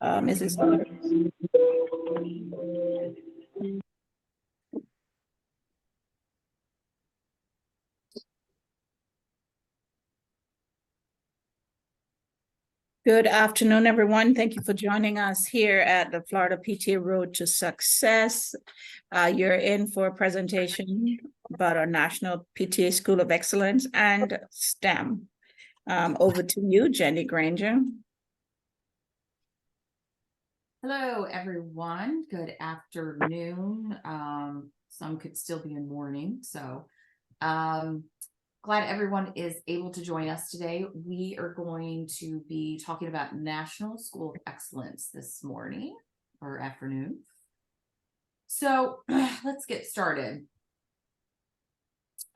Mrs. Good afternoon, everyone. Thank you for joining us here at the Florida PTA Road to Success. You're in for a presentation about our National PTA School of Excellence and STEM. Over to you, Jenny Granger. Hello, everyone. Good afternoon. Some could still be in morning, so glad everyone is able to join us today. We are going to be talking about National School of Excellence this morning or afternoon. So let's get started.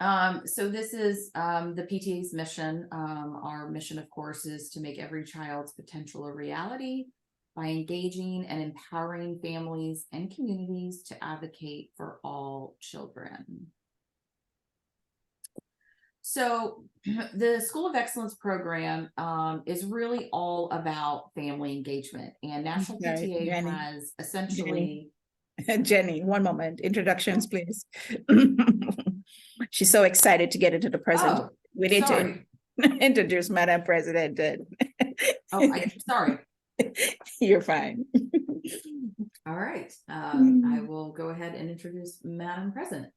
So this is the PTA's mission. Our mission, of course, is to make every child's potential a reality by engaging and empowering families and communities to advocate for all children. So the School of Excellence program is really all about family engagement, and National PTA Jenny. has essentially... Jenny, one moment. Introductions, please. She's so excited to get into the presentation. We need to introduce Madam President. Sorry. You're fine. All right. I will go ahead and introduce Madam President.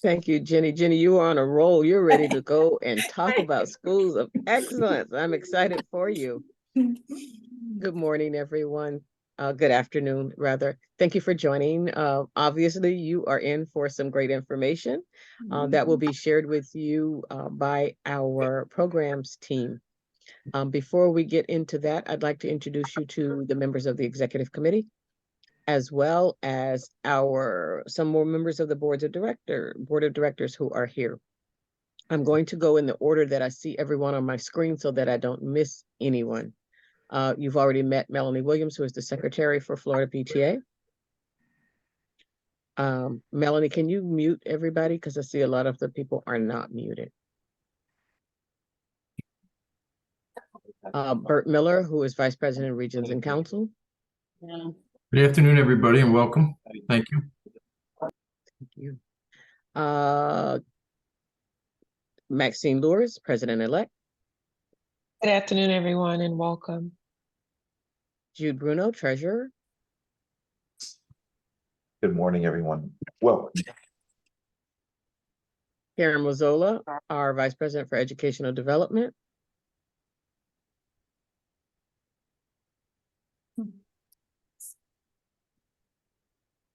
Thank you, Jenny. Jenny, you are on a roll. You're ready to go and talk about schools of excellence. I'm excited for you. Good morning, everyone. Good afternoon, rather. Thank you for joining. Obviously, you are in for some great information that will be shared with you by our programs team. Before we get into that, I'd like to introduce you to the members of the executive committee, as well as some more members of the board of directors who are here. I'm going to go in the order that I see everyone on my screen so that I don't miss anyone. You've already met Melanie Williams, who is the secretary for Florida PTA. Melanie, can you mute everybody? Because I see a lot of the people are not muted. Bert Miller, who is vice president of Regions and Council. Good afternoon, everybody, and welcome. Thank you. Thank you. Maxine Lewis, president-elect. Good afternoon, everyone, and welcome. Jude Bruno, treasurer. Good morning, everyone. Welcome. Karen Mazzola, our vice president for educational development.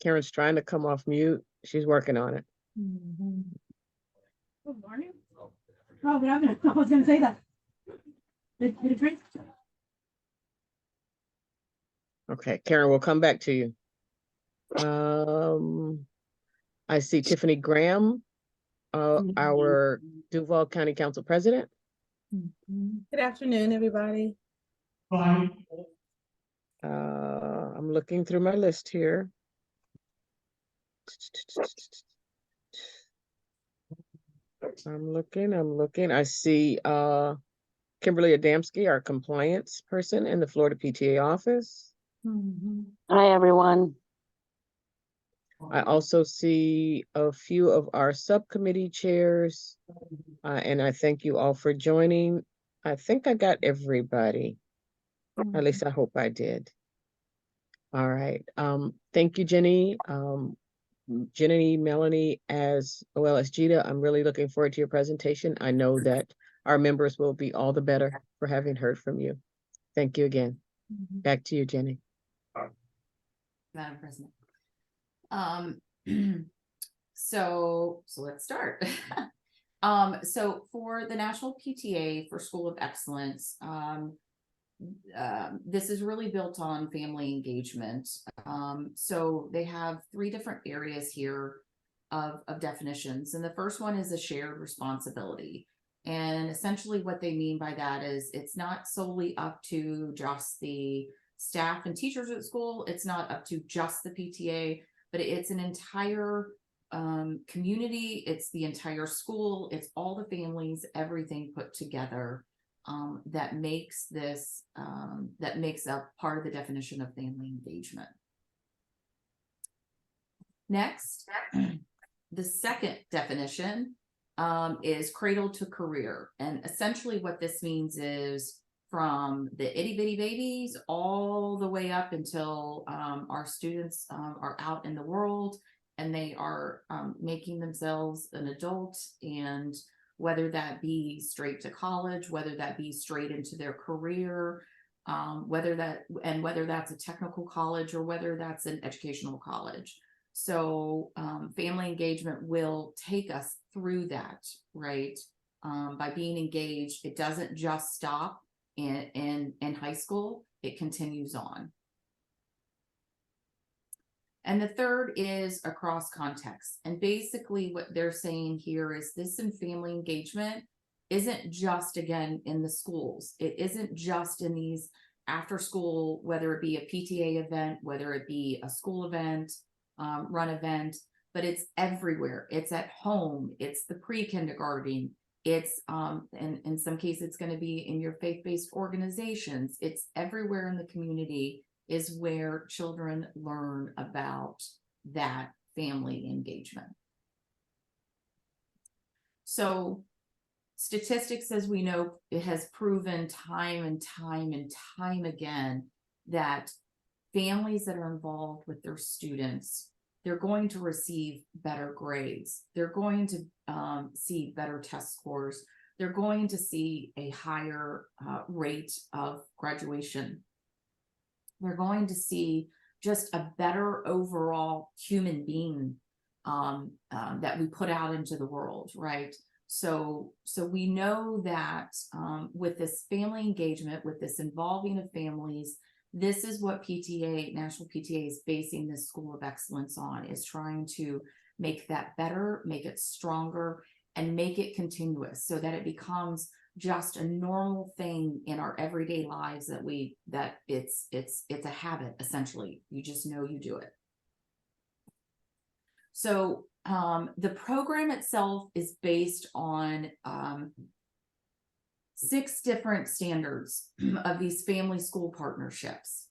Karen's trying to come off mute. She's working on it. Good morning. Oh, good afternoon. I was going to say that. Did it drink? Okay, Karen, we'll come back to you. I see Tiffany Graham, our Duval County Council president. Good afternoon, everybody. Bye. I'm looking through my list here. I'm looking. I see Kimberly Adamski, our compliance person in the Florida PTA office. Hi, everyone. I also see a few of our subcommittee chairs, and I thank you all for joining. I think I got everybody. At least I hope I did. All right. Thank you, Jenny. Jenny, Melanie, as well as Gita, I'm really looking forward to your presentation. I know that our members will be all the better for having heard from you. Thank you again. Back to you, Jenny. Madam President. So let's start. So for the National PTA for School of Excellence, this is really built on family engagement. So they have 3 different areas here of definitions. And the first one is a shared responsibility. And essentially what they mean by that is it's not solely up to just the staff and teachers at school. It's not up to just the PTA, but it's an entire community. It's the entire school. It's all the families, everything put together that makes this, that makes up part of the definition of family engagement. Next, the second definition is cradle to career. And essentially what this means is from the itty bitty babies all the way up until our students are out in the world and they are making themselves an adult, and whether that be straight to college, whether that be straight into their career, whether that's a technical college or whether that's an educational college. So family engagement will take us through that, right? By being engaged, it doesn't just stop in high school, it continues on. And the third is across context. And basically what they're saying here is this in family engagement isn't just, again, in the schools. It isn't just in these after school, whether it be a PTA event, whether it be a school event, run event, but it's everywhere. It's at home. It's the pre-kindergarten. It's in some cases it's going to be in your faith-based organizations. It's everywhere in the community is where children learn about that family engagement. So statistics, as we know, it has proven time and time and time again that families that are involved with their students, they're going to receive better grades. They're going to see better test scores. They're going to see a higher rate of graduation. They're going to see just a better overall human being that we put out into the world, right? So we know that with this family engagement, with this involving of families, this is what PTA, National PTA, is basing this School of Excellence on, is trying to make that better, make it stronger, and make it continuous so that it becomes just a normal thing in our everyday lives that it's a habit, essentially. You just know you do it. So the program itself is based on 6 different standards of these family school partnerships: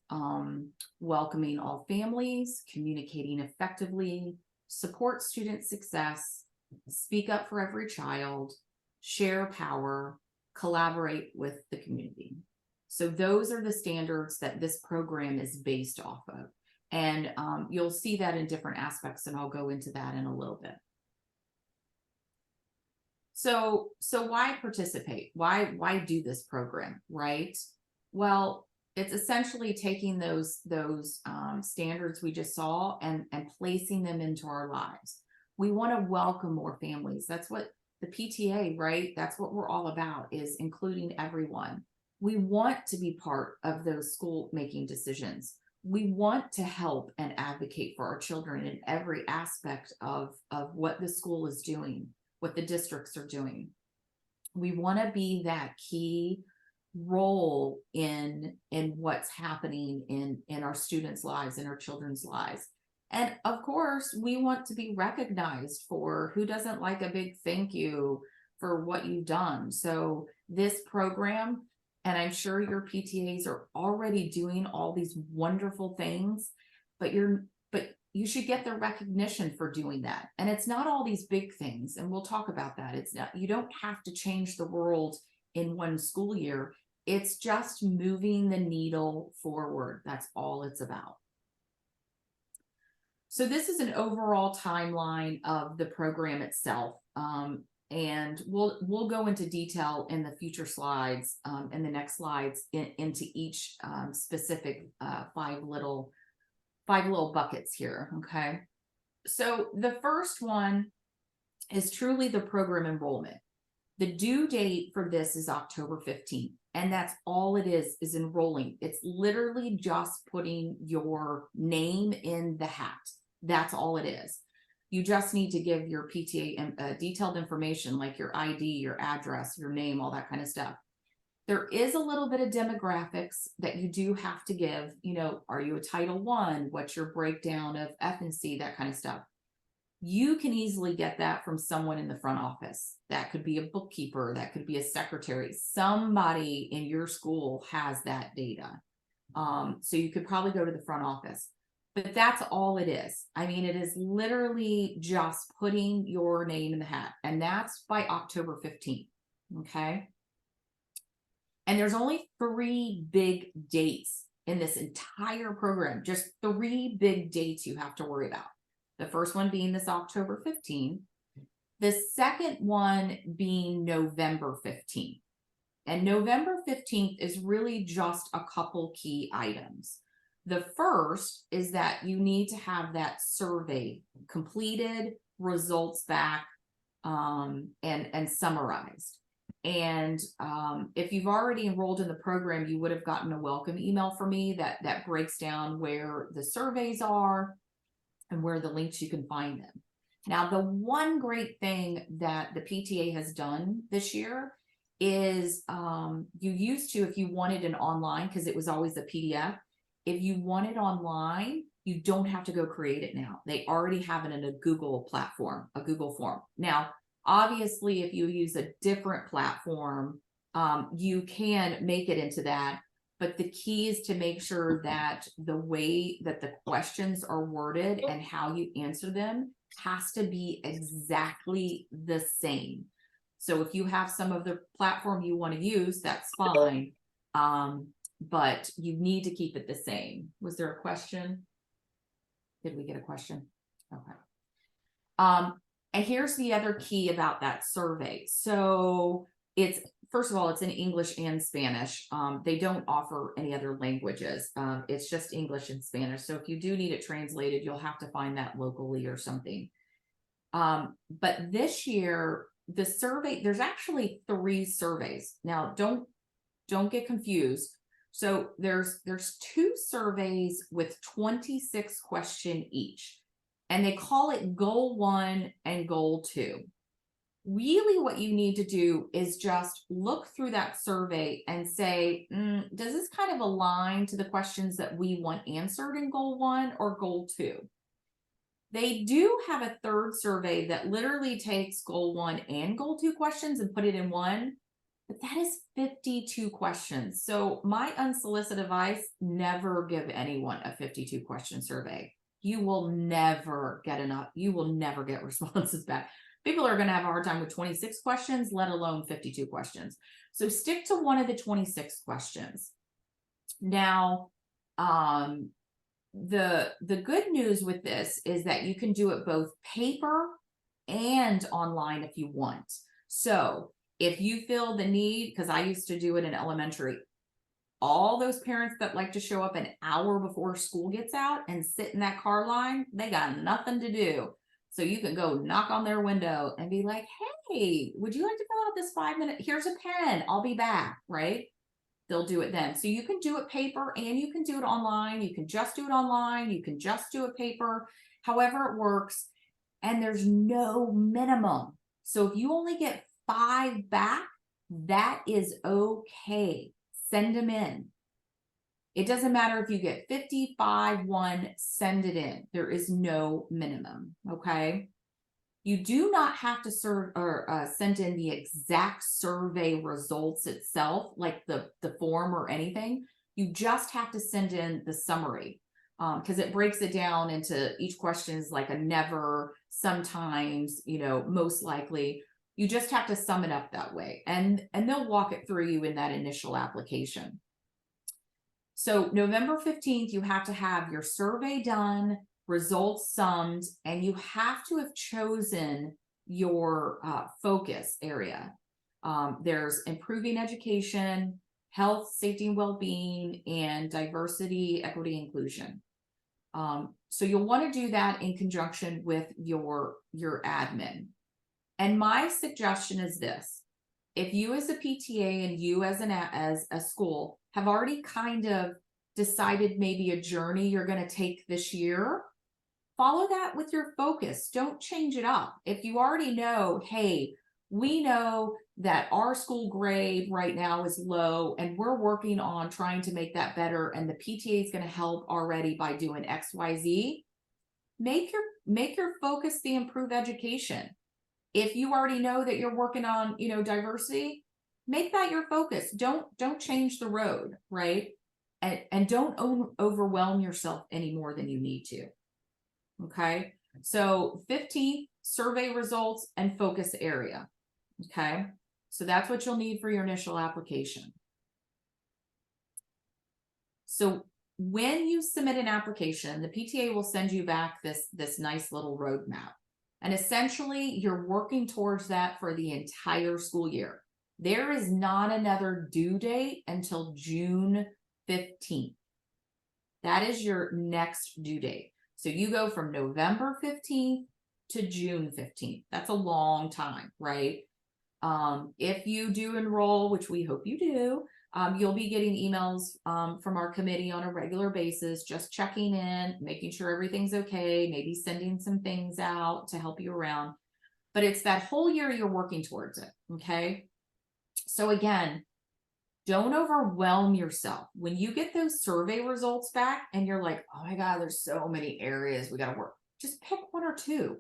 welcoming all families, communicating effectively, support student success, speak up for every child, share power, collaborate with the community. So those are the standards that this program is based off of. And you'll see that in different aspects, and I'll go into that in a little bit. So why participate? Why do this program, right? Well, it's essentially taking those standards we just saw and placing them into our lives. We want to welcome more families. That's what the PTA, right? That's what we're all about, is including everyone. We want to be part of those school making decisions. We want to help and advocate for our children in every aspect of what the school is doing, what the districts are doing. We want to be that key role in what's happening in our students' lives, in our children's lives. And of course, we want to be recognized for, who doesn't like a big thank you for what you've done. So this program, and I'm sure your PTAs are already doing all these wonderful things, but you should get the recognition for doing that. And it's not all these big things, and we'll talk about that. It's not, you don't have to change the world in one school year. It's just moving the needle forward. That's all it's about. So this is an overall timeline of the program itself. And we'll go into detail in the future slides, in the next slides, into each specific 5 little buckets here. Okay. So the first one is truly the program enrollment. The due date for this is October 15th. And that's all it is enrolling. It's literally just putting your name in the hat. That's all it is. You just need to give your PTA detailed information like your ID, your address, your name, all that kind of stuff. There is a little bit of demographics that you do have to give. You know, are you a Title I? What's your breakdown of ethnicity? That kind of stuff. You can easily get that from someone in the front office. That could be a bookkeeper, that could be a secretary. Somebody in your school has that data. So you could probably go to the front office, but that's all it is. I mean, it is literally just putting your name in the hat, and that's by October 15th. Okay. And there's only 3 big dates in this entire program, just 3 big dates you have to worry about. The first one being this October 15th, the second one being November 15th. And November 15th is really just a couple key items. The first is that you need to have that survey completed, results back, and summarized. And if you've already enrolled in the program, you would have gotten a welcome email from me that breaks down where the surveys are and where the links you can find them. Now, the one great thing that the PTA has done this year is you used to, if you wanted an online, because it was always a PDF, if you want it online, you don't have to go create it now. They already have it in a Google platform, a Google form. Now, obviously, if you use a different platform, you can make it into that. But the key is to make sure that the way that the questions are worded and how you answer them has to be exactly the same. So if you have some of the platform you want to use, that's fine. But you need to keep it the same. Was there a question? Did we get a question? Okay. And here's the other key about that survey. So it's, first of all, it's in English and Spanish. They don't offer any other languages. It's just English and Spanish. So if you do need it translated, you'll have to find that locally or something. But this year, the survey, there's actually 3 surveys. Now, don't get confused. So there's 2 surveys with 26 questions each, and they call it Goal 1 and Goal 2. Really what you need to do is just look through that survey and say, does this kind of align to the questions that we want answered in Goal 1 or Goal 2? They do have a 3rd survey that literally takes Goal 1 and Goal 2 questions and put it in one, but that is 52 questions. So my unsolicited advice, never give anyone a 52 question survey. You will never get enough. You will never get responses back. People are going to have a hard time with 26 questions, let alone 52 questions. So stick to one of the 26 questions. Now, the good news with this is that you can do it both paper and online if you want. So if you feel the need, because I used to do it in elementary, all those parents that like to show up an hour before school gets out and sit in that car line, they got nothing to do. So you can go knock on their window and be like, hey, would you like to fill out this 5-minute? Here's a pen. I'll be back, right? They'll do it then. So you can do it paper and you can do it online. You can just do it online. You can just do it paper, however it works. And there's no minimum. So if you only get 5 back, that is okay. Send them in. It doesn't matter if you get 55, 1, send it in. There is no minimum, okay? You do not have to serve or send in the exact survey results itself, like the form or anything. You just have to send in the summary because it breaks it down into each question is like a never, sometimes, most likely. You just have to sum it up that way, and they'll walk it through you in that initial application. So November 15th, you have to have your survey done, results summed, and you have to have chosen your focus area. There's improving education, health, safety, and well-being, and diversity, equity, inclusion. So you'll want to do that in conjunction with your admin. And my suggestion is this: if you as a PTA and you as a school have already kind of decided maybe a journey you're going to take this year, follow that with your focus. Don't change it up. If you already know, hey, we know that our school grade right now is low and we're working on trying to make that better, and the PTA is going to help already by doing XYZ, make your make your focus the improved education. If you already know that you're working on, diversity, make that your focus. Don't change the road, right? And don't overwhelm yourself any more than you need to. Okay. So 15th, survey results and focus area. Okay. So that's what you'll need for your initial application. So when you submit an application, the PTA will send you back this nice little roadmap. And essentially you're working towards that for the entire school year. There is not another due date until June 15th. That is your next due date. So you go from November 15th to June 15th. That's a long time, right? If you do enroll, which we hope you do, you'll be getting emails from our committee on a regular basis, just checking in, making sure everything's okay, maybe sending some things out to help you around. But it's that whole year you're working towards it, okay? So again, don't overwhelm yourself. When you get those survey results back and you're like, oh my God, there's so many areas we got to work. Just pick one or two.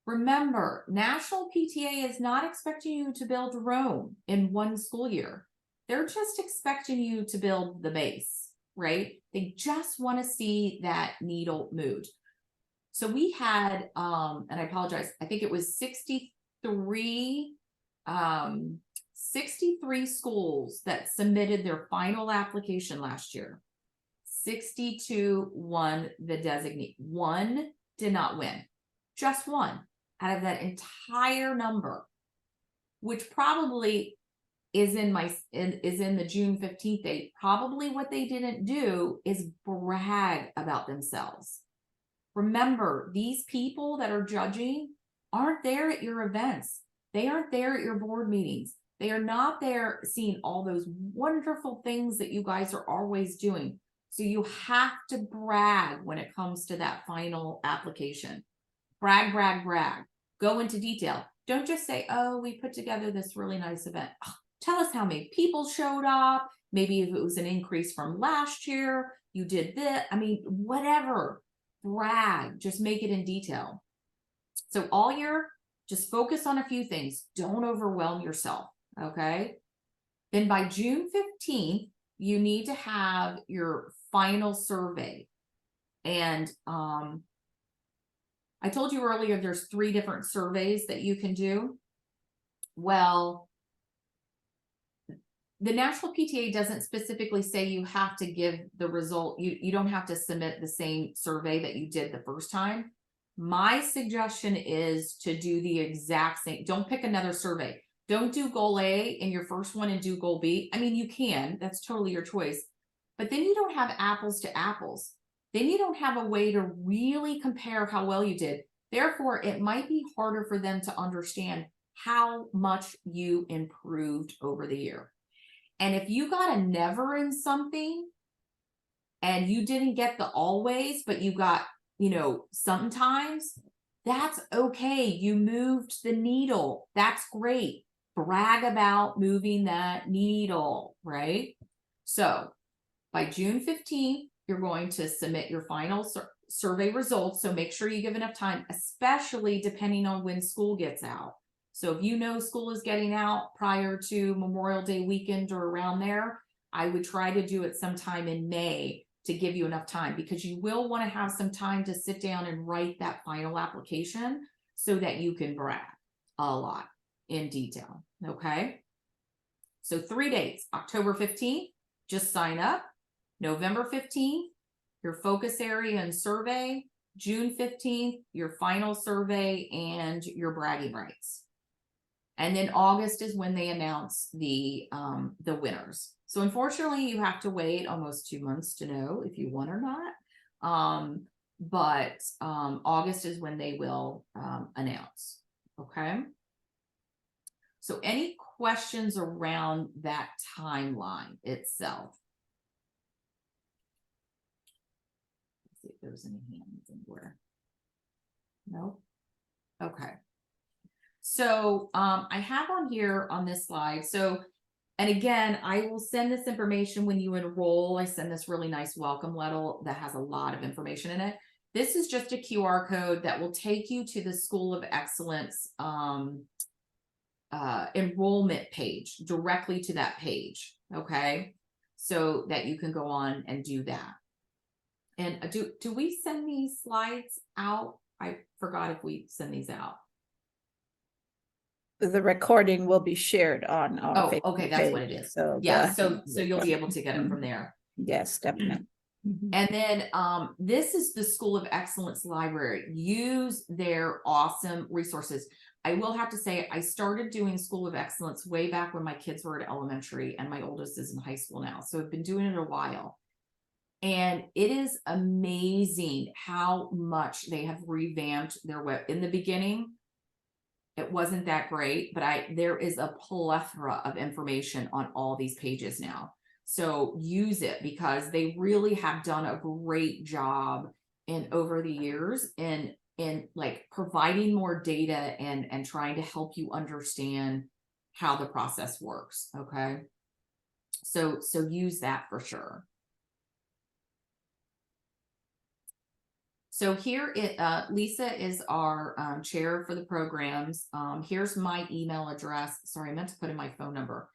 Remember, National PTA is not expecting you to build Rome in one school year. They're just expecting you to build the base, right? They just want to see that needle moved. So we had, and I apologize, I think it was 63 schools that submitted their final application last year. 62 won the designate. One did not win. Just one out of that entire number, which probably is in the June 15th date. Probably what they didn't do is brag about themselves. Remember, these people that are judging aren't there at your events. They aren't there at your board meetings. They are not there seeing all those wonderful things that you guys are always doing. So you have to brag when it comes to that final application. Brag, brag, brag. Go into detail. Don't just say, oh, we put together this really nice event. Oh, tell us how many people showed up. Maybe if it was an increase from last year, you did this. I mean, whatever. Brag. Just make it in detail. So all year, just focus on a few things. Don't overwhelm yourself. Okay. Then by June 15th, you need to have your final survey. And I told you earlier, there's 3 different surveys that you can do. Well, the National PTA doesn't specifically say you have to give the result. You don't have to submit the same survey that you did the first time. My suggestion is to do the exact same. Don't pick another survey. Don't do goal A in your first one and do goal B. I mean, you can, that's totally your choice, but then you don't have apples to apples. Then you don't have a way to really compare how well you did. Therefore, it might be harder for them to understand how much you improved over the year. And if you got a never in something and you didn't get the always, but you got, sometimes, that's okay. You moved the needle. That's great. Brag about moving that needle, right? So by June 15th, you're going to submit your final survey results. So make sure you give enough time, especially depending on when school gets out. So if you know school is getting out prior to Memorial Day weekend or around there, I would try to do it sometime in May to give you enough time, because you will want to have some time to sit down and write that final application so that you can brag a lot in detail. Okay. So 3 dates: October 15th, just sign up. November 15th, your focus area and survey. June 15th, your final survey and your bragging rights. And then August is when they announce the winners. So unfortunately, you have to wait almost 2 months to know if you won or not. But August is when they will announce. Okay. So any questions around that timeline itself? Let's see if there's any hands anywhere. Nope. Okay. So I have on here on this slide. So, and again, I will send this information when you enroll. I send this really nice welcome letter that has a lot of information in it. This is just a QR code that will take you to the School of Excellence enrollment page, directly to that page, okay? So that you can go on and do that. And do we send these slides out? I forgot if we send these out. The recording will be shared on our Oh, Facebook okay, that's what it page, is. So Yeah, the- so you'll be able to get it from there. yes, definitely. Mhm. And then this is the School of Excellence Library. Use their awesome resources. I will have to say, I started doing School of Excellence way back when my kids were at elementary, and my oldest is in high school now. So I've been doing it a while. And it is amazing how much they have revamped their web. In the beginning, it wasn't that great, but there is a plethora of information on all these pages now. So use it, because they really have done a great job over the years in like providing more data and trying to help you understand how the process works. Okay. So use that for sure. So here Lisa is our chair for the programs. Here's my email address. Sorry, I meant to put in my phone number.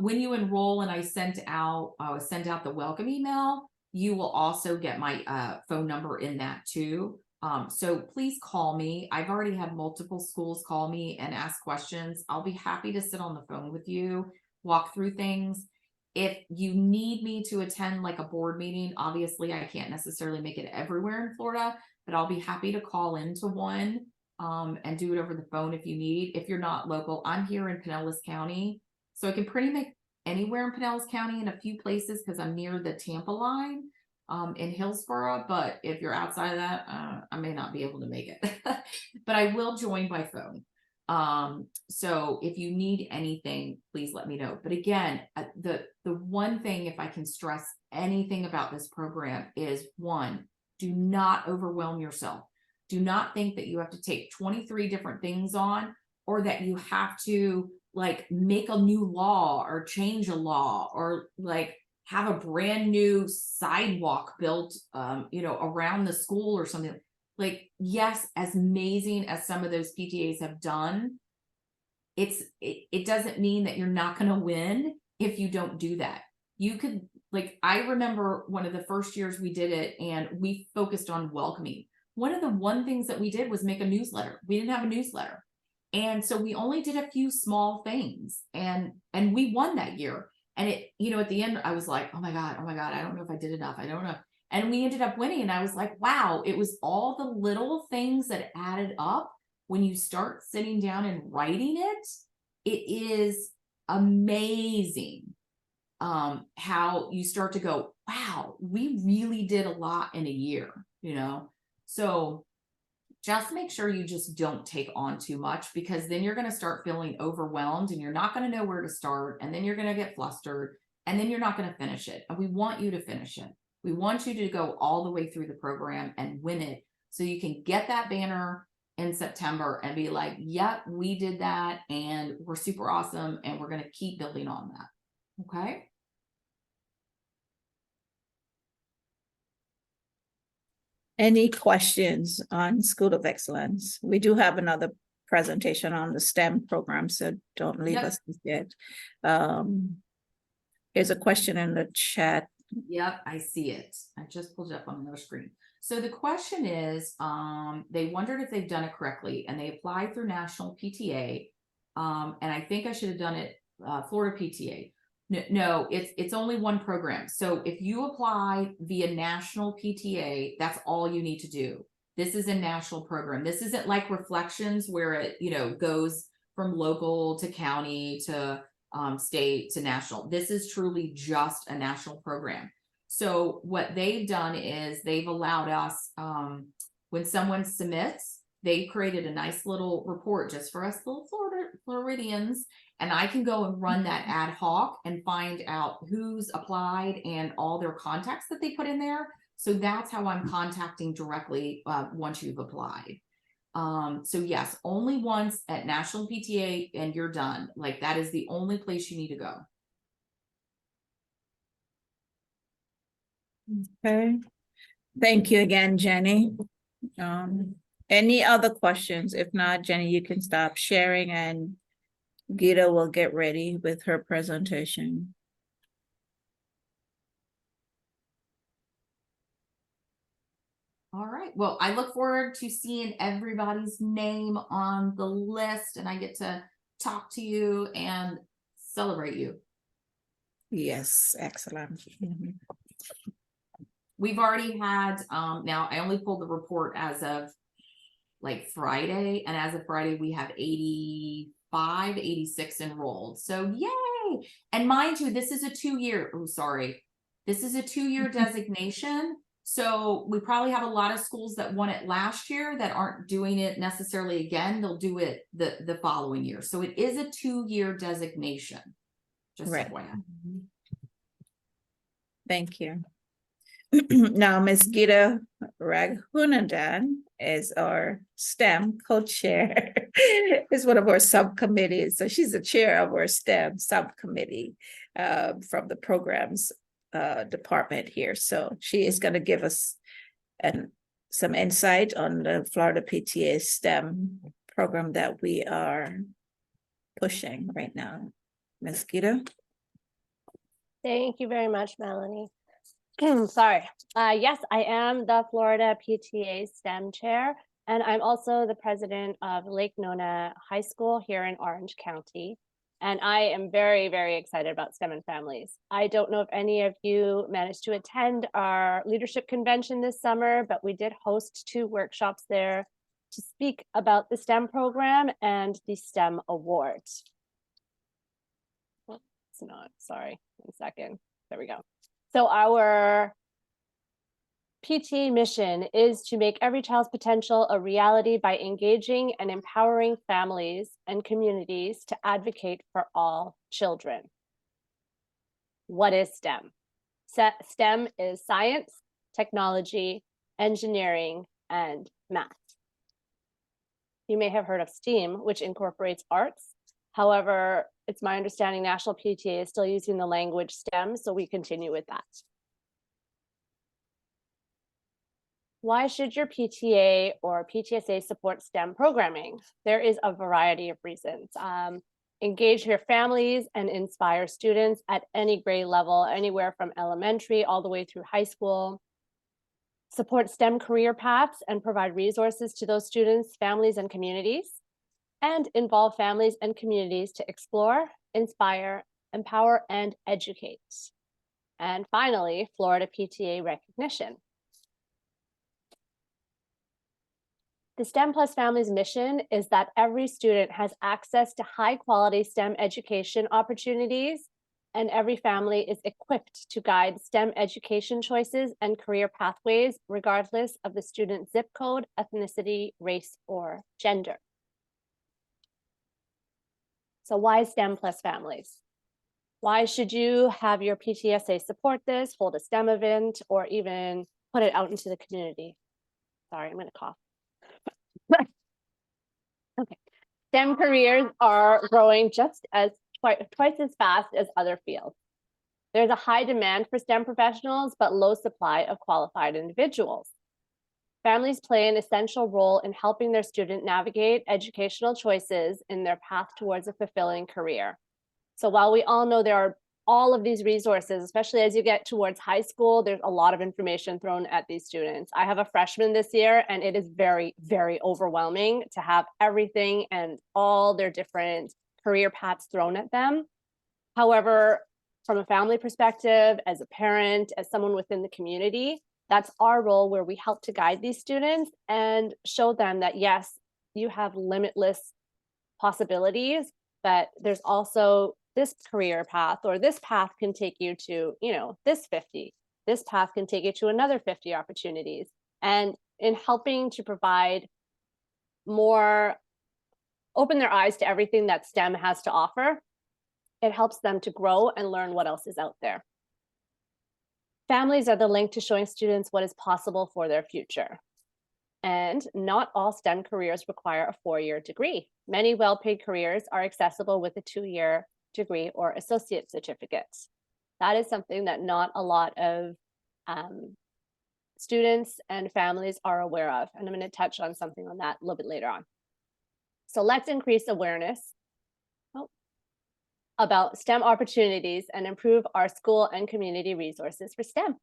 When you enroll and I send out the welcome email, you will also get my phone number in that too. So please call me. I've already had multiple schools call me and ask questions. I'll be happy to sit on the phone with you, walk through things. If you need me to attend like a board meeting, obviously I can't necessarily make it everywhere in Florida, but I'll be happy to call into one and do it over the phone if you need. If you're not local, I'm here in Pinellas County, so I can pretty much anywhere in Pinellas County in a few places because I'm near the Tampa line in Hillsborough. But if you're outside of that, I may not be able to make it, but I will join by phone. So if you need anything, please let me know. But again, the one thing, if I can stress anything about this program, is one, do not overwhelm yourself. Do not think that you have to take 23 different things on, or that you have to like make a new law or change a law, or like have a brand new sidewalk built, around the school or something. Like, yes, as amazing as some of those PTAs have done, it doesn't mean that you're not going to win if you don't do that. You could, like, I remember one of the first years we did it and we focused on welcoming. One of the things that we did was make a newsletter. We didn't have a newsletter. And so we only did a few small things, and we won that year. And it, at the end I was like, oh my God, I don't know if I did enough. I don't know. And we ended up winning. And I was like, wow, it was all the little things that added up. When you start sitting down and writing it, it is amazing how you start to go, wow, we really did a lot in a year, So just make sure you just don't take on too much, because then you're going to start feeling overwhelmed and you're not going to know where to start. And then you're going to get flustered, and then you're not going to finish it. And we want you to finish it. We want you to go all the way through the program and win it, so you can get that banner in September and be like, yep, we did that and we're super awesome, and we're going to keep building on that. Okay. Any questions on School of Excellence? We do have another presentation on the STEM program, so don't leave Yep. us yet. Here's a question in the chat. Yep, I see it. I just pulled it up on another screen. So the question is, they wondered if they've done it correctly, and they applied through National PTA. And I think I should have done it Florida PTA. No, it's only one program. So if you apply via National PTA, that's all you need to do. This is a national program. This isn't like Reflections, where it goes from local to county to state to national. This is truly just a national program. So what they've done is they've allowed us, when someone submits, they created a nice little report just for us little Floridians, and I can go and run that ad hoc and find out who's applied and all their contacts that they put in there. So that's how I'm contacting directly once you've applied. So yes, only once at National PTA and you're done. Like, that is the only place you need to go. Okay. Thank you again, Jenny. Any other questions? If not, Jenny, you can stop sharing and Gita will get ready with her presentation. All right. Well, I look forward to seeing everybody's name on the list and I get to talk to you and celebrate you. Yes, excellent. Mhm. We've already had, now I only pulled the report as of like Friday, and as of Friday, we have 85, 86 enrolled. So yay! And mind you, this is a 2-year, oh, sorry. This is a 2-year designation. So we probably have a lot of schools that won it last year that aren't doing it necessarily again. They'll do it the following year. So it is a 2-year designation. Just Right. FYI. Thank you. Now, Ms. Gita Raghunadan is our STEM co-chair, is one of our subcommittees. So she's the chair of our STEM subcommittee from the programs department here. So she is going to give us some insight on the Florida PTA STEM program that we are pushing right now. Ms. Gita? Thank you very much, Melanie. Sorry. Yes, I am the Florida PTA STEM chair, and I'm also the president of Lake Nona High School here in Orange County. And I am very, very excited about STEM and families. I don't know if any of you managed to attend our leadership convention this summer, but we did host 2 workshops there to speak about the STEM program and the STEM Awards. It's not, sorry, 1 second. There we go. So our PTA mission is to make every child's potential a reality by engaging and empowering families and communities to advocate for all children. What is STEM? STEM is science, technology, engineering, and math. You may have heard of STEAM, which incorporates arts. However, it's my understanding National PTA is still using the language STEM, so we continue with that. Why should your PTA or PTSA support STEM programming? There is a variety of reasons. Engage your families and inspire students at any grade level, anywhere from elementary all the way through high school. Support STEM career paths and provide resources to those students, families, and communities. And involve families and communities to explore, inspire, empower, and educate. And finally, Florida PTA recognition. The STEM Plus Families mission is that every student has access to high quality STEM education opportunities, and every family is equipped to guide STEM education choices and career pathways, regardless of the student's zip code, ethnicity, race, or gender. So why STEM Plus Families? Why should you have your PTSA support this, hold a STEM event, or even put it out into the community? Sorry, I'm going to cough. Okay. STEM careers are growing just as twice as fast as other fields. There's a high demand for STEM professionals, but low supply of qualified individuals. Families play an essential role in helping their student navigate educational choices in their path towards a fulfilling career. So while we all know there are all of these resources, especially as you get towards high school, there's a lot of information thrown at these students. I have a freshman this year, and it is very, very overwhelming to have everything and all their different career paths thrown at them. However, from a family perspective, as a parent, as someone within the community, that's our role, where we help to guide these students and show them that, yes, you have limitless possibilities, but there's also this career path, or this path can take you to, this 50. This path can take you to another 50 opportunities. And in helping to provide more, open their eyes to everything that STEM has to offer, it helps them to grow and learn what else is out there. Families are the link to showing students what is possible for their future. And not all STEM careers require a 4-year degree. Many well-paid careers are accessible with a 2-year degree or associate certificates. That is something that not a lot of students and families are aware of. And I'm going to touch on something on that a little bit later on. So let's increase awareness about STEM opportunities and improve our school and community resources for STEM.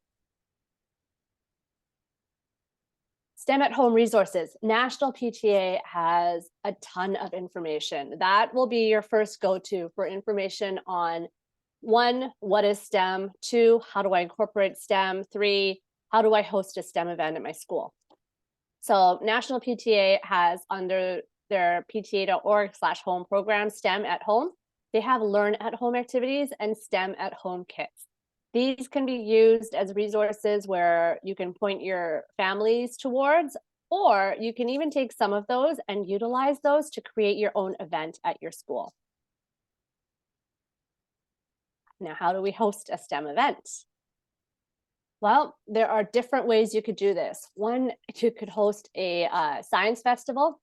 STEM at home resources. National PTA has a ton of information. That will be your first go-to for information on 1, what is STEM? 2, how do I incorporate STEM? 3, how do I host a STEM event at my school? So National PTA has under their pta.org/home program, STEM at home. They have learn at home activities and STEM at home kits. These can be used as resources where you can point your families towards, or you can even take some of those and utilize those to create your own event at your school. Now, how do we host a STEM event? Well, there are different ways you could do this. One, you could host a science festival.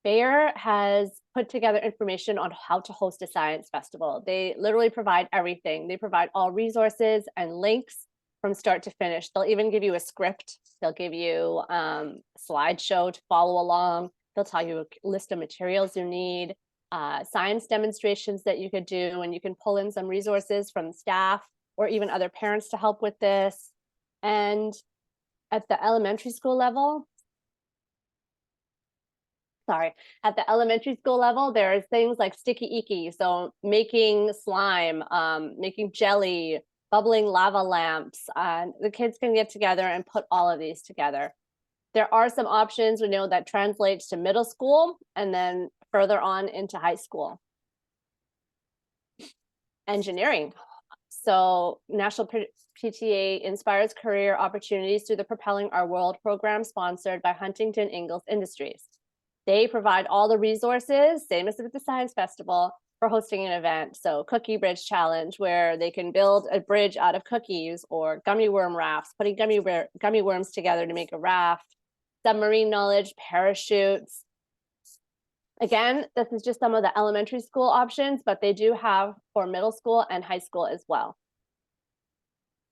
Bayer has put together information on how to host a science festival. They literally provide everything. They provide all resources and links from start to finish. They'll even give you a script. They'll give you a slideshow to follow along. They'll tell you a list of materials you need, science demonstrations that you could do, and you can pull in some resources from staff or even other parents to help with this. And at the elementary school level, there's things like sticky icky, so making slime, making jelly, bubbling lava lamps. The kids can get together and put all of these together. There are some options we know that translates to middle school and then further on into high school. Engineering. So National PTA inspires career opportunities through the Propelling Our World program sponsored by Huntington Ingalls Industries. They provide all the resources, same as with the Science Festival, for hosting an event. So Cookie Bridge Challenge, where they can build a bridge out of cookies, or gummy worm rafts, putting gummy worms together to make a raft, submarine knowledge, parachutes. Again, this is just some of the elementary school options, but they do have for middle school and high school as well.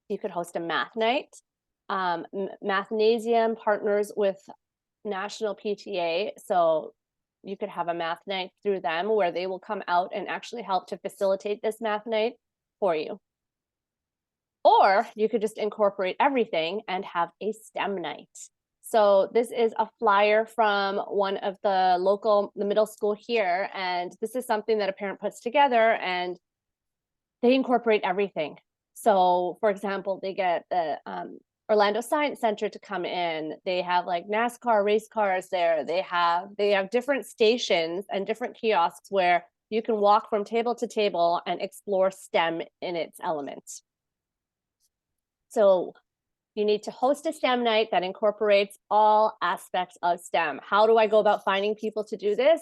You could host a math night. Mathnasium partners with National PTA, so you could have a math night through them where they will come out and actually help to facilitate this math night for you. Or you could just incorporate everything and have a STEM night. So this is a flyer from one of the middle school here, and this is something that a parent puts together and they incorporate everything. So for example, they get the Orlando Science Center to come in. They have like NASCAR race cars there. They have different stations and different kiosks where you can walk from table to table and explore STEM in its elements. So you need to host a STEM night that incorporates all aspects of STEM. How do I go about finding people to do this?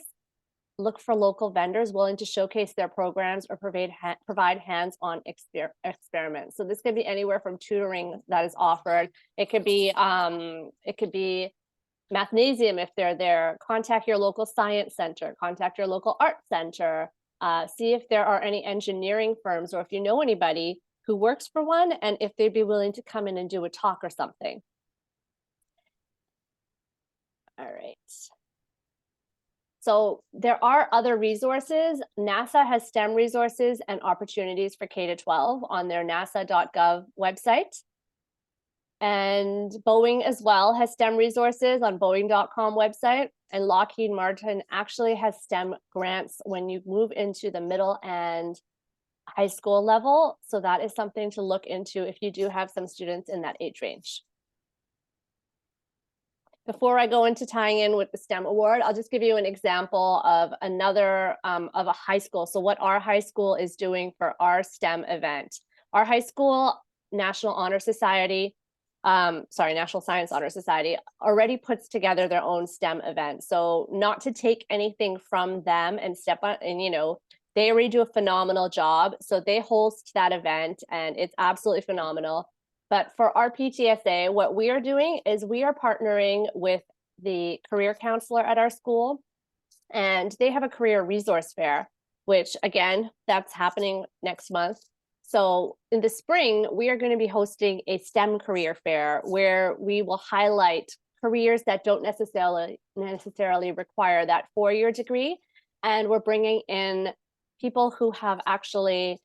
Look for local vendors willing to showcase their programs or provide hands-on experiments. So this could be anywhere from tutoring that is offered. It could be Mathnasium if they're there. Contact your local science center. Contact your local art center. See if there are any engineering firms or if you know anybody who works for one and if they'd be willing to come in and do a talk or something. All right. So there are other resources. NASA has STEM resources and opportunities for K-12 on their nasa.gov website. And Boeing as well has STEM resources on boeing.com website. And Lockheed Martin actually has STEM grants when you move into the middle and high school level. So that is something to look into if you do have some students in that age range. Before I go into tying in with the STEM award, I'll just give you an example of another of a high school. So what our high school is doing for our STEM event. Our high school National Honor Society, National Science Honor Society already puts together their own STEM event. So not to take anything from them and step on, and they already do a phenomenal job. So they host that event and it's absolutely phenomenal. But for our PTSA, what we are doing is we are partnering with the career counselor at our school, and they have a career resource fair, which again, that's happening next month. So in the spring, we are going to be hosting a STEM career fair where we will highlight careers that don't necessarily require that 4-year degree. And we're bringing in people who have actually,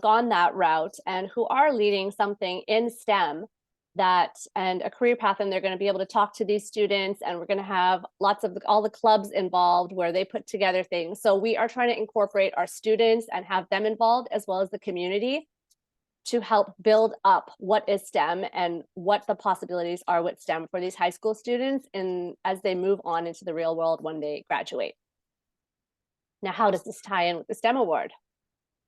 gone that route and who are leading something in STEM and a career path, and they're going to be able to talk to these students, and we're going to have all the clubs involved where they put together things. So we are trying to incorporate our students and have them involved, as well as the community, to help build up what is STEM and what the possibilities are with STEM for these high school students as they move on into the real world when they graduate. Now, how does this tie in with the STEM award?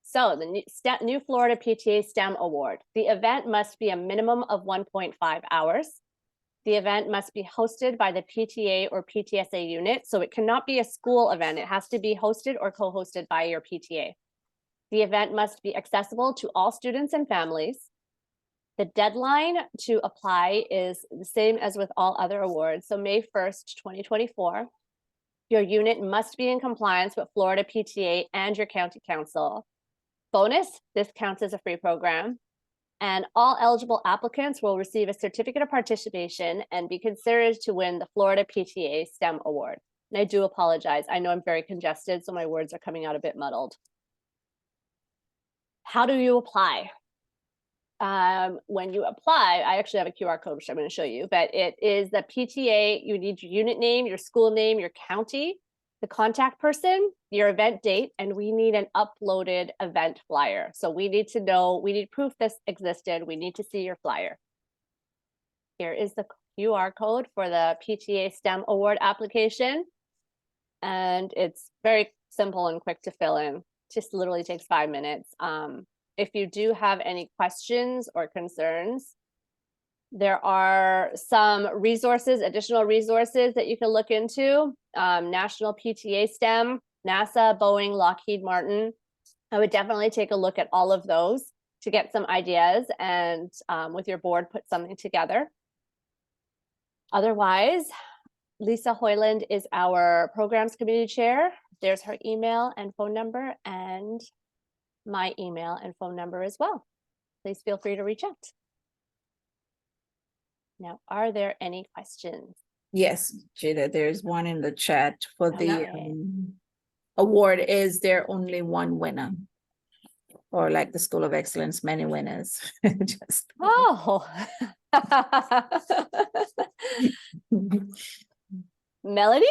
So the new Florida PTA STEM Award. The event must be a minimum of 1.5 hours. The event must be hosted by the PTA or PTSA unit. So it cannot be a school event. It has to be hosted or co-hosted by your PTA. The event must be accessible to all students and families. The deadline to apply is the same as with all other awards. So May 1st, 2024. Your unit must be in compliance with Florida PTA and your county council. Bonus, this counts as a free program. And all eligible applicants will receive a certificate of participation and be considered to win the Florida PTA STEM Award. And I do apologize. I know I'm very congested, so my words are coming out a bit muddled. How do you apply? When you apply, I actually have a QR code, which I'm going to show you, but it is the PTA. You need your unit name, your school name, your county, the contact person, your event date, and we need an uploaded event flyer. So we need to know, we need proof this existed. We need to see your flyer. Here is the QR code for the PTA STEM Award application. And it's very simple and quick to fill in. Just literally takes 5 minutes. If you do have any questions or concerns, there are some resources, additional resources that you can look into. National PTA STEM, NASA, Boeing, Lockheed Martin. I would definitely take a look at all of those to get some ideas and with your board, put something together. Otherwise, Lisa Hoyland is our programs committee chair. There's her email and phone number, and my email and phone number as well. Please feel free to reach out. Now, are there any questions? Yes, Jada, there's one in the chat for the Okay. award. Is there only one winner? Or like the School of Excellence, many winners? Just Oh. Melody?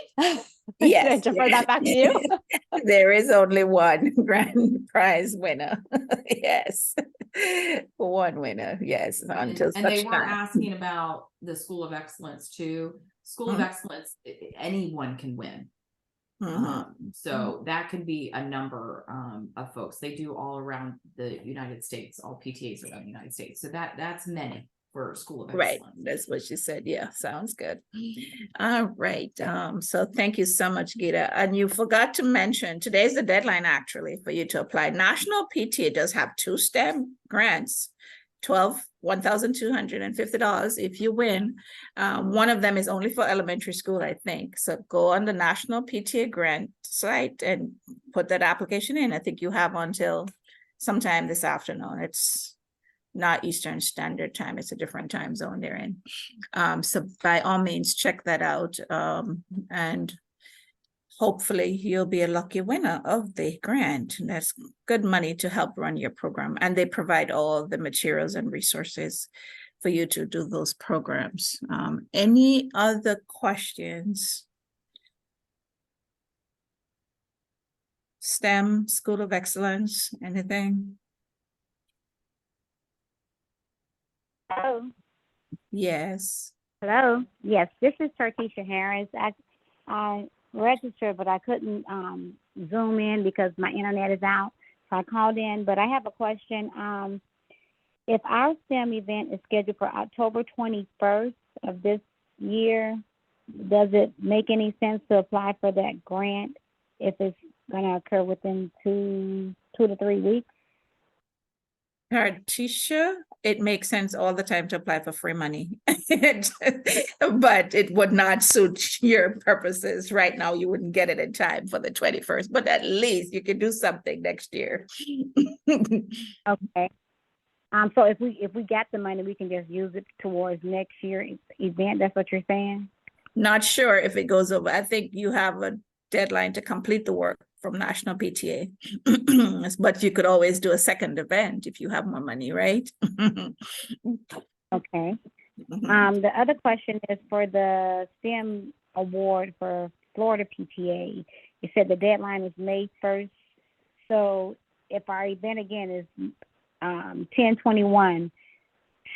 Yes. Can I defer that back to you? There is only one grand prize winner. Yes. One winner, yes, until And they such were time. asking about the School of Excellence too. School of Mhm. Excellence, anyone can win. Mhm. So that could be a number of folks. They do all around the United States, all PTAs around the United States. So that's many for School of Right, Excellence. that's what she said. Yeah, sounds good. All right, so thank you so much, Gita. And you forgot to mention, today's the deadline actually for you to apply. National PTA does have 2 STEM grants, $1,250 if you win. One of them is only for elementary school, I think. So go on the National PTA grant site and put that application in. I think you have until sometime this afternoon. It's not Eastern Standard Time, it's a different time zone they're in. So by all means, check that out. And hopefully you'll be a lucky winner of the grant. That's good money to help run your program. And they provide all the materials and resources for you to do those programs. Any other questions? STEM, School of Excellence, anything? Hello. Yes. Hello. Yes, this is Tartisha Harris. I registered, but I couldn't Zoom in because my internet is out. So I called in, but I have a question. If our STEM event is scheduled for October 21st of this year, does it make any sense to apply for that grant if it's going to occur within two to 3 weeks? Tartisha, it makes sense all the time to apply for free money, but it would not suit your purposes. Right now, you wouldn't get it in time for the 21st, but at least you can do something next year. Okay. So if we got the money, we can just use it towards next year event. That's what you're saying? Not sure if it goes over. I think you have a deadline to complete the work from National PTA. But you could always do a second event if you have more money, right? Okay. The other question is for the STEM award for Florida PTA. You said the deadline is May 1st. So if our event again is 10/21,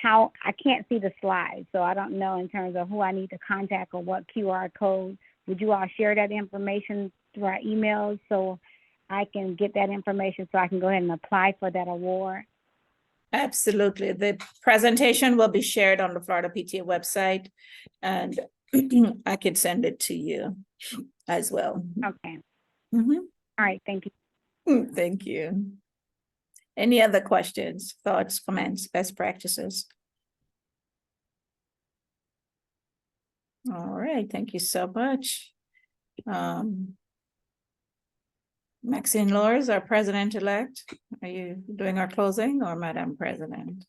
how I can't see the slide, so I don't know in terms of who I need to contact or what QR code. Would you all share that information through our emails so I can get that information so I can go ahead and apply for that award? Absolutely. The presentation will be shared on the Florida PTA website, and I can send it to you as well. Okay. Mhm. All right. Thank you. Thank you. Any other questions, thoughts, comments, best practices? All right, thank you so much. Maxine Lors, our president-elect, are you doing our closing, or Madam President?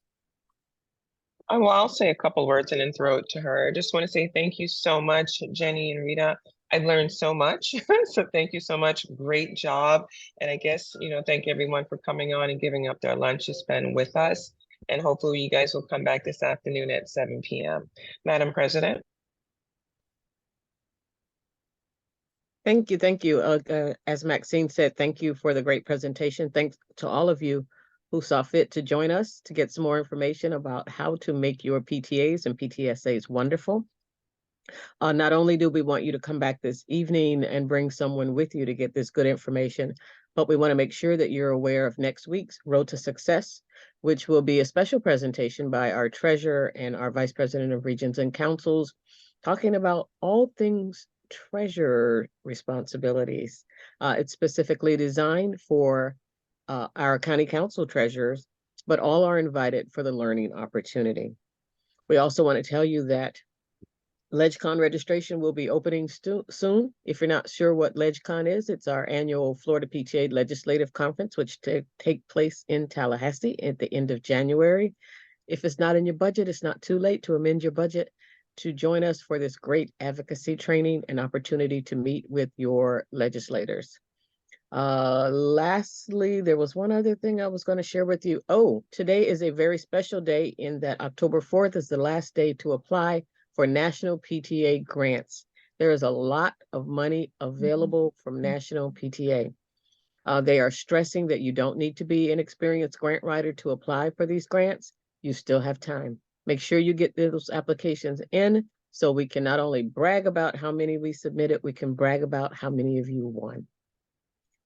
Well, I'll say a couple words and then throw it to her. I just want to say thank you so much, Jenny and Rita. I've learned so much. So thank you so much. Great job. And I guess, thank everyone for coming on and giving up their lunch to spend with us. And hopefully you guys will come back this afternoon at 7 p.m. Madam President. Thank you. Thank you. As Maxine said, thank you for the great presentation. Thanks to all of you who saw fit to join us to get some more information about how to make your PTAs and PTSAs wonderful. Not only do we want you to come back this evening and bring someone with you to get this good information, but we want to make sure that you're aware of next week's Road to Success, which will be a special presentation by our treasurer and our vice president of regions and councils, talking about all things treasurer responsibilities. It's specifically designed for our county council treasurers, but all are invited for the learning opportunity. We also want to tell you that LegCon registration will be opening soon. If you're not sure what LegCon is, it's our annual Florida PTA Legislative Conference, which take place in Tallahassee at the end of January. If it's not in your budget, it's not too late to amend your budget to join us for this great advocacy training and opportunity to meet with your legislators. Lastly, there was one other thing I was going to share with you. Oh, today is a very special day in that October 4th is the last day to apply for National PTA grants. There is a lot of money available from National PTA. They are stressing that you don't need to be an experienced grant writer to apply for these grants. You still have time. Make sure you get those applications in so we can not only brag about how many we submitted, we can brag about how many of you won.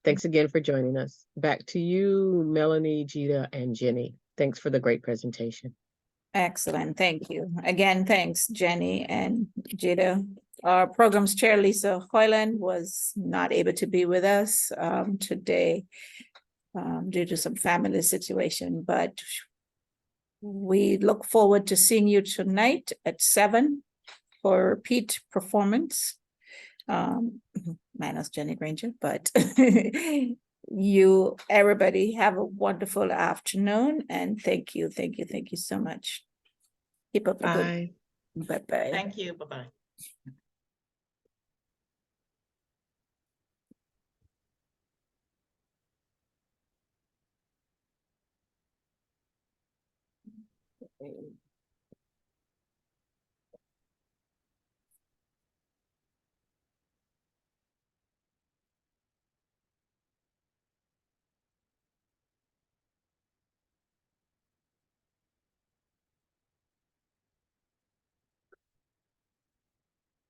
Thanks again for joining us. Back to you, Melanie, Gita, and Jenny. Thanks for the great presentation. Excellent, thank you. Again, thanks, Jenny and Jada. Our program's chair, Lisa Hoyland, was not able to be with us today due to some family situation, but we look forward to seeing you tonight at 7 for repeat performance. Minus Jenny Granger, but everybody have a wonderful afternoon, and thank you so much. Keep up the Bye. good. Bye-bye. Thank you. Bye-bye.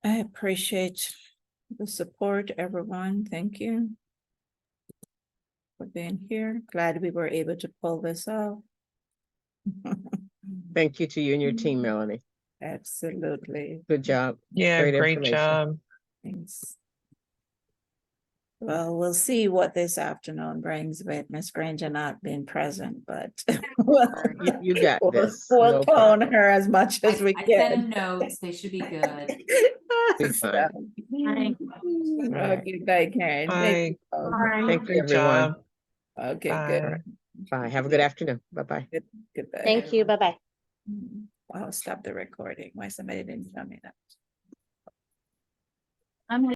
I appreciate the support, everyone. Thank you for being here. Glad we were able to pull this off. Thank you to you and your team, Melanie. Absolutely. Good job. Yeah, great information. job. Thanks. Well, we'll see what this afternoon brings with Miss Granger not being present, but You got this. We'll No clone problem. her as much as we I can. sent them notes, they should be good. Be fine. Okay, bye, Karen. Bye. Thank you, Great everyone. job. Okay, Bye. good. Bye. Have a good afternoon. Bye-bye. Goodbye. Thank you. Bye-bye. I'll stop the recording. Why somebody didn't tell me that? I'm